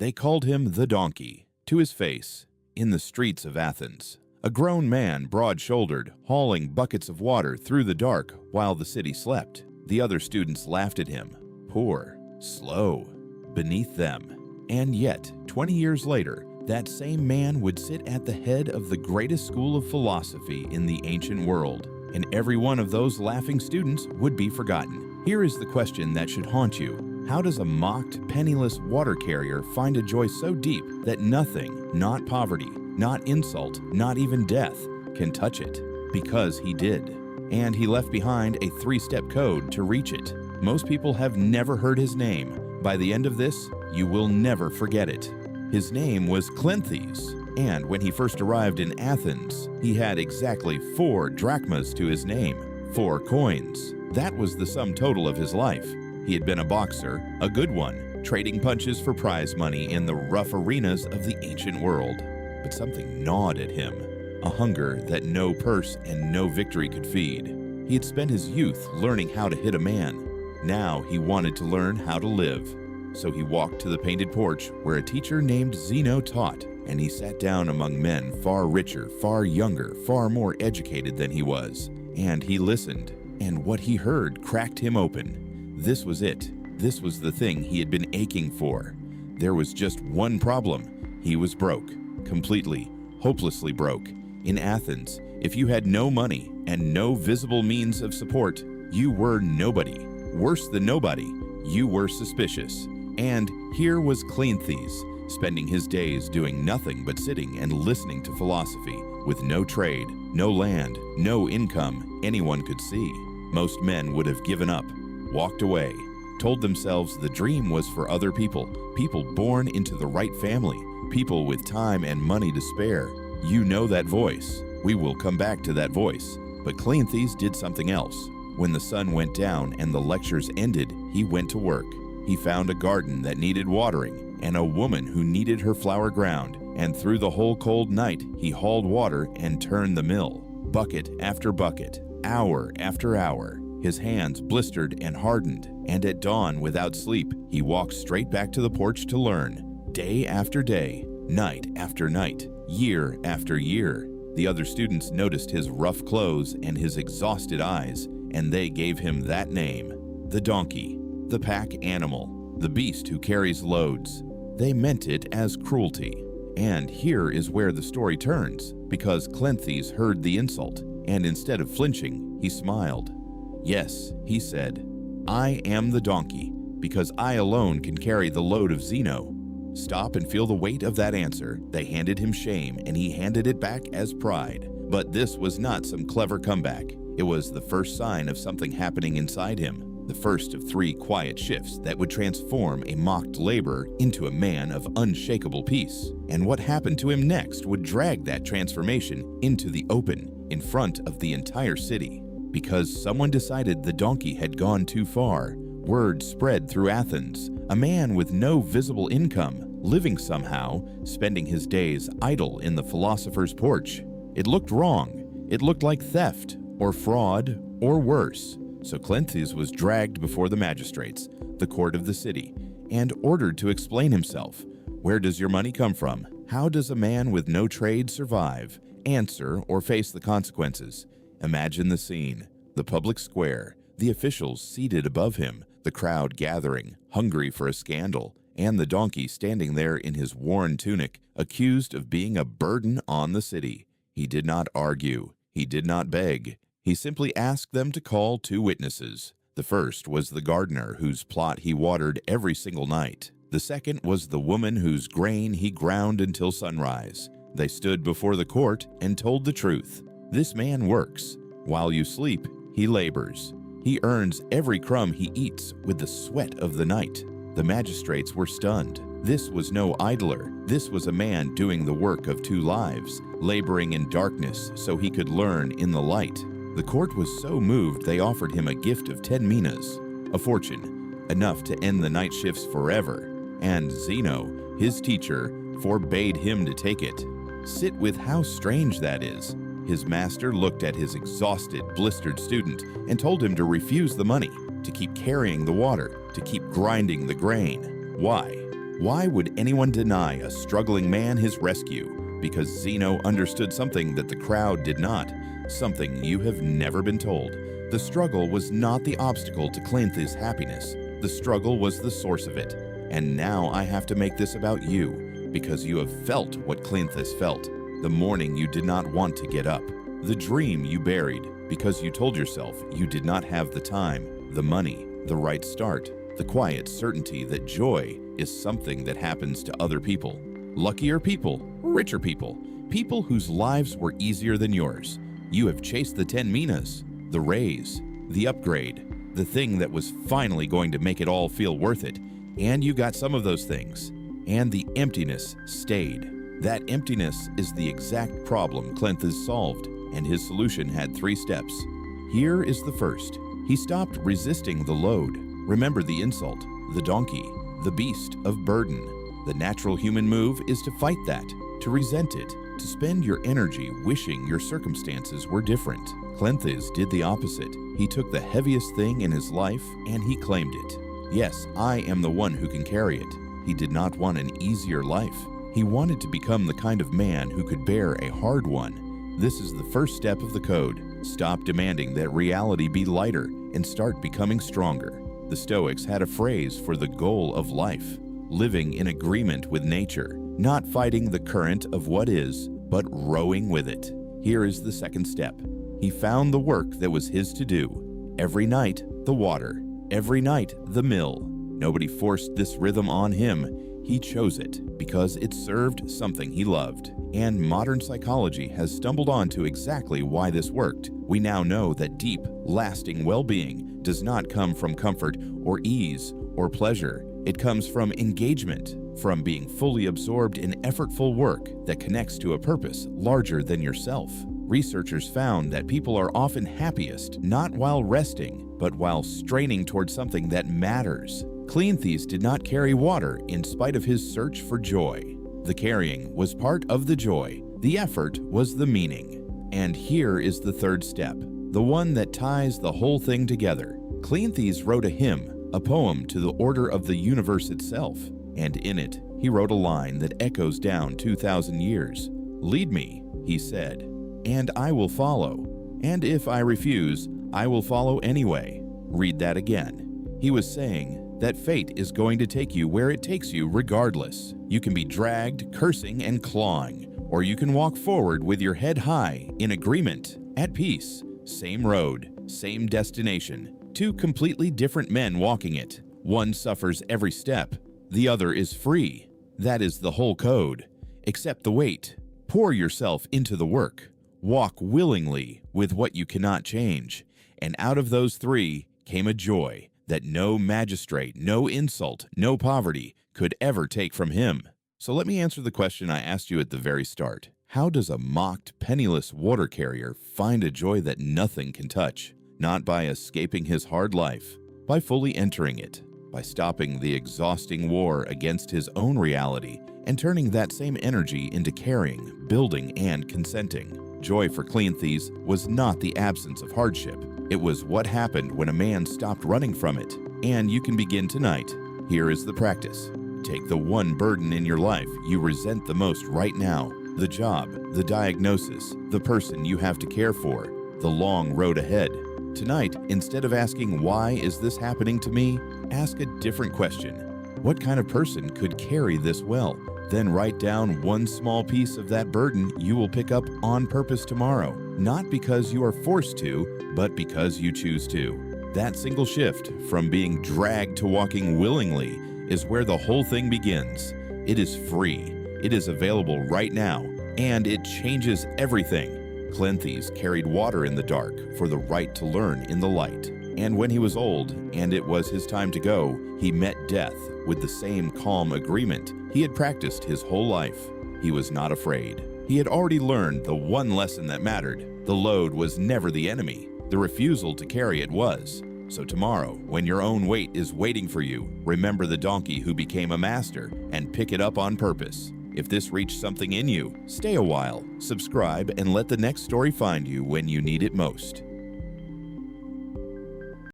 They called him the donkey, to his face, in the streets of Athens. A grown man, broad-shouldered, hauling buckets of water through the dark while the city slept. The other students laughed at him. Poor, slow, beneath them. And yet, 20 years later, that same man would sit at the head of the greatest school of philosophy in the ancient world, and every one of those laughing students would be forgotten. Here is the question that should haunt you. How does a mocked, penniless water carrier find a joy so deep that nothing, not poverty, not insult, not even death, can touch it? Because he did. And he left behind a 3-step code to reach it. Most people have never heard his name. By the end of this, you will never forget it. His name was Cleanthes, and when he first arrived in Athens, he had exactly 4 drachmas to his name, 4 coins. That was the sum total of his life. He had been a boxer, a good one, trading punches for prize money in the rough arenas of the ancient world. But something gnawed at him, a hunger that no purse and no victory could feed. He had spent his youth learning how to hit a man. Now he wanted to learn how to live. So he walked to the painted porch where a teacher named Zeno taught, and he sat down among men far richer, far younger, far more educated than he was. And he listened, and what he heard cracked him open. This was it. This was the thing he had been aching for. There was just one problem. He was broke. Completely, hopelessly broke. In Athens, if you had no money and no visible means of support, you were nobody. Worse than nobody, you were suspicious. And here was Cleanthes, spending his days doing nothing but sitting and listening to philosophy, with no trade, no land, no income anyone could see. Most men would have given up, walked away, told themselves the dream was for other people, people born into the right family, people with time and money to spare. You know that voice. We will come back to that voice. But Cleanthes did something else. When the sun went down and the lectures ended, he went to work. He found a garden that needed watering and a woman who needed her flower ground, and through the whole cold night he hauled water and turned the mill. Bucket after bucket, hour after hour, his hands blistered and hardened, and at dawn, without sleep, he walked straight back to the porch to learn. Day after day, night after night, year after year. The other students noticed his rough clothes and his exhausted eyes, and they gave him that name, the donkey, the pack animal, the beast who carries loads. They meant it as cruelty. And here is where the story turns, because Cleanthes heard the insult, and instead of flinching, he smiled. Yes, he said, I am the donkey, because I alone can carry the load of Zeno. Stop and feel the weight of that answer. They handed him shame, and he handed it back as pride. But this was not some clever comeback. It was the first sign of something happening inside him, the first of 3 quiet shifts that would transform a mocked laborer into a man of unshakable peace. And what happened to him next would drag that transformation into the open, in front of the entire city. Because someone decided the donkey had gone too far, word spread through Athens. A man with no visible income, living somehow, spending his days idle in the philosopher's porch. It looked wrong. It looked like theft, or fraud, or worse. So Cleanthes was dragged before the magistrates, the court of the city, and ordered to explain himself. Where does your money come from? How does a man with no trade survive, answer, or face the consequences? Imagine the scene, the public square, the officials seated above him, the crowd gathering, hungry for a scandal, and the donkey standing there in his worn tunic, accused of being a burden on the city. He did not argue. He did not beg. He simply asked them to call 2 witnesses. The first was the gardener whose plot he watered every single night. The second was the woman whose grain he ground until sunrise. They stood before the court and told the truth. This man works. While you sleep, he labors. He earns every crumb he eats with the sweat of the night. The magistrates were stunned. This was no idler. This was a man doing the work of 2 lives, laboring in darkness so he could learn in the light. The court was so moved they offered him a gift of 10 minas, a fortune, enough to end the night shifts forever. And Zeno, his teacher, forbade him to take it. Sit with how strange that is. His master looked at his exhausted, blistered student and told him to refuse the money, to keep carrying the water, to keep grinding the grain. Why? Why would anyone deny a struggling man his rescue? Because Zeno understood something that the crowd did not, something you have never been told. The struggle was not the obstacle to Cleanthes' happiness. The struggle was the source of it. And now I have to make this about you, because you have felt what Cleanthes felt. The morning you did not want to get up. The dream you buried because you told yourself you did not have the time, the money, the right start, the quiet certainty that joy is something that happens to other people. Luckier people, richer people, people whose lives were easier than yours. You have chased the 10 minas, the raise, the upgrade, the thing that was finally going to make it all feel worth it. And you got some of those things. And the emptiness stayed. That emptiness is the exact problem Cleanthes solved, and his solution had 3 steps. Here is the first. He stopped resisting the load. Remember the insult, the donkey, the beast of burden. The natural human move is to fight that, to resent it, to spend your energy wishing your circumstances were different. Cleanthes did the opposite. He took the heaviest thing in his life and he claimed it. Yes, I am the one who can carry it. He did not want an easier life. He wanted to become the kind of man who could bear a hard one. This is the first step of the code. Stop demanding that reality be lighter and start becoming stronger. The Stoics had a phrase for the goal of life: living in agreement with nature, not fighting the current of what is, but rowing with it. Here is the second step. He found the work that was his to do. Every night, the water. Every night, the mill. Nobody forced this rhythm on him. He chose it because it served something he loved. And modern psychology has stumbled onto exactly why this worked. We now know that deep, lasting well-being does not come from comfort or ease or pleasure. It comes from engagement, from being fully absorbed in effortful work that connects to a purpose larger than yourself. Researchers found that people are often happiest not while resting, but while straining towards something that matters. Cleanthes did not carry water in spite of his search for joy. The carrying was part of the joy. The effort was the meaning. And here is the third step, the one that ties the whole thing together. Cleanthes wrote a hymn, a poem to the order of the universe itself, and in it, he wrote a line that echoes down 2,000 years. "Lead me," he said, "and I will follow. And if I refuse, I will follow anyway." Read that again. He was saying that fate is going to take you where it takes you regardless. You can be dragged, cursing and clawing, or you can walk forward with your head high, in agreement, at peace. Same road, same destination. 2 completely different men walking it. One suffers every step. The other is free. That is the whole code. Accept the weight. Pour yourself into the work. Walk willingly with what you cannot change. And out of those 3 came a joy that no magistrate, no insult, no poverty could ever take from him. So let me answer the question I asked you at the very start. How does a mocked, penniless water carrier find a joy that nothing can touch? Not by escaping his hard life, by fully entering it, by stopping the exhausting war against his own reality and turning that same energy into caring, building, and consenting. Joy for Cleanthes was not the absence of hardship. It was what happened when a man stopped running from it. And you can begin tonight. Here is the practice. Take the one burden in your life you resent the most right now, the job, the diagnosis, the person you have to care for, the long road ahead. Tonight, instead of asking, "Why is this happening to me?" ask a different question. What kind of person could carry this well? Then write down one small piece of that burden you will pick up on purpose tomorrow, not because you are forced to, but because you choose to. That single shift from being dragged to walking willingly is where the whole thing begins. It is free, it is available right now, and it changes everything. Cleanthes carried water in the dark for the right to learn in the light. And when he was old, and it was his time to go, he met death with the same calm agreement he had practiced his whole life. He was not afraid. He had already learned the one lesson that mattered. The load was never the enemy. The refusal to carry it was. So tomorrow, when your own weight is waiting for you, remember the donkey who became a master and pick it up on purpose. If this reached something in you, stay a while, subscribe, and let the next story find you when you need it most.